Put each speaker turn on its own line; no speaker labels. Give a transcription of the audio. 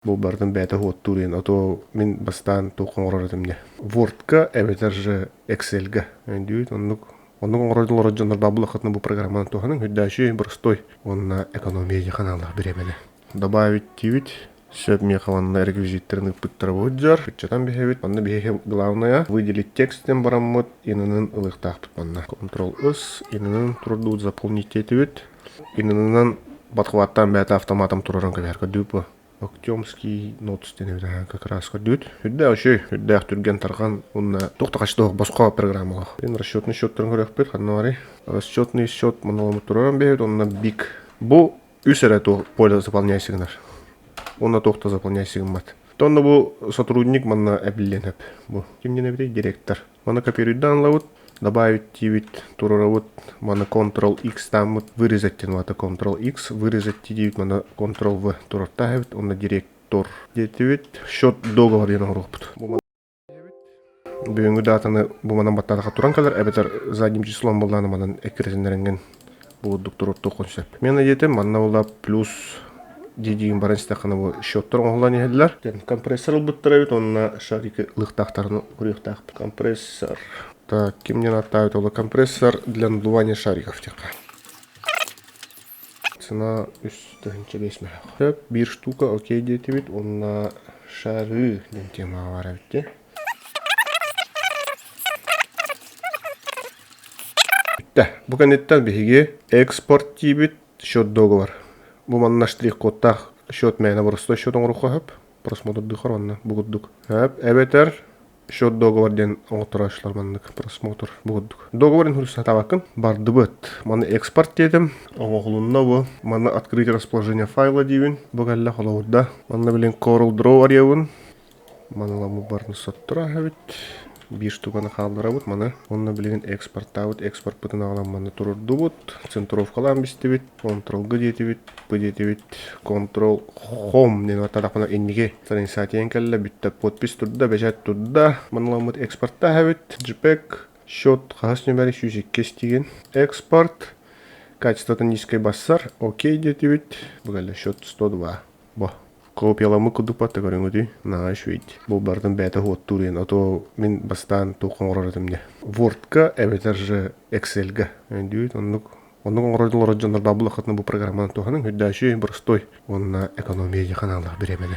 Бұл бардың бәті хуоттурин, ото мен бастан тоқын орадым не. Word'ка, әбетер же Excel'ga. Өндүйт, оннук оңыройдыл ораджандар бабыл ақытны бұл программаны тоқының, хүддәші бұрыстой, онына экономия каналға біремені. Добавить тивит, сөп меқаланына реквизиттерін ұппыттары бұджар. Үтчатан бейхевит, манна бейхе главная, выделить текстен бараммыт, инынын ылықтақ бұтманна. Ctrl-S, инынын тұрдуд заполнить етівит, инынын батқываттан бәті автоматом тұрарын көбергі дүйпі. Октемский нотс деневден как раз ходит. Хүддә өшөй, хүддә түрген тарган, онна тоқтақаштығы босқа программаға. Ен расчетный счеттарын көрек бет, ханнавари. Расчетный счет маналамы тұраран бейт, онна бик. Бұл үсірі поле заполняйсығынар. Онна тоқта заполняйсығын мат. Тонна бұл сотрудник манна әбілленіп. Бұл кемден әбідей директор. Мана копируйдан лаут. Добавить тивит тураравут мана Ctrl-X там вырезать тенвата Ctrl-X, вырезать тивит мана Ctrl-V турартахевит, он на директор детивит, счет договор yana урухпут. Бүгінгі датаны бұл манан баттадыға туран калар, әбетер задним числом болданы манан экрезендеренген бұлдық турат тоқын сөп. Мен әдетім, манна болда плюс дедейін баран стақаны бұл счеттар оңғылан ехеділер. Компрессор бұттырабет, онына шарики лықтақтарыны құрықтақ. Компрессор. Так, кем мне натавит компрессор для надувания шариков. Цена интересная. Так, бир штука, окей, детивит, он на шары тема варавите. Да, букан еттен беге экспорт тибит счет договор. Буман на штрих-кодтах счет мәйна бұрысты счет оңырыққа хөп. Просмотр дұқар онна бұғыддық. Әбетер. Счет договор ден оңтырашлар мандык просмотр бұғыддық. Договорын хүрісіне табақын барды бұд. Маны экспорт дедім. Оңғылынна бұл. Маны открыть расположение файла дейін. Бұғалла қолауырда. Маны білен Corel Draw арияуын. Маны ламы барын соттыра әбіт. Bir штуканы қалдыра бұд. Маны онына білген экспортта бұд. Экспорт бұтын ағылан маны тұрырды бұд. Центровкалан бісті бит. Ctrl-G деті бит. Б деті бит. Ctrl-Home ден ваттадақпына енеге. Страницатиен кәлі біттіп подпис тұрда, бәжәт тұрда. Маны ламыд экспортта әбіт. JPEG. Счет қағас нөмәрі 102 стеген. Экспорт. Качеството низкой бассар. Окей деті бит. Бұғалі счет 102. Бо. Копияламы күдіпатты көріңді, нағаш вейді. Бұл бардың бәті хуоттурин, ото мен бастан тоқын орадым не. Word'ка, әбетер же Excel'ga. Өндүйт, оннук оңыройдыл ораджандар бабыл ақытны бұл программаны тоқының, хүддәші бұрыстой, онына экономия каналға біремені.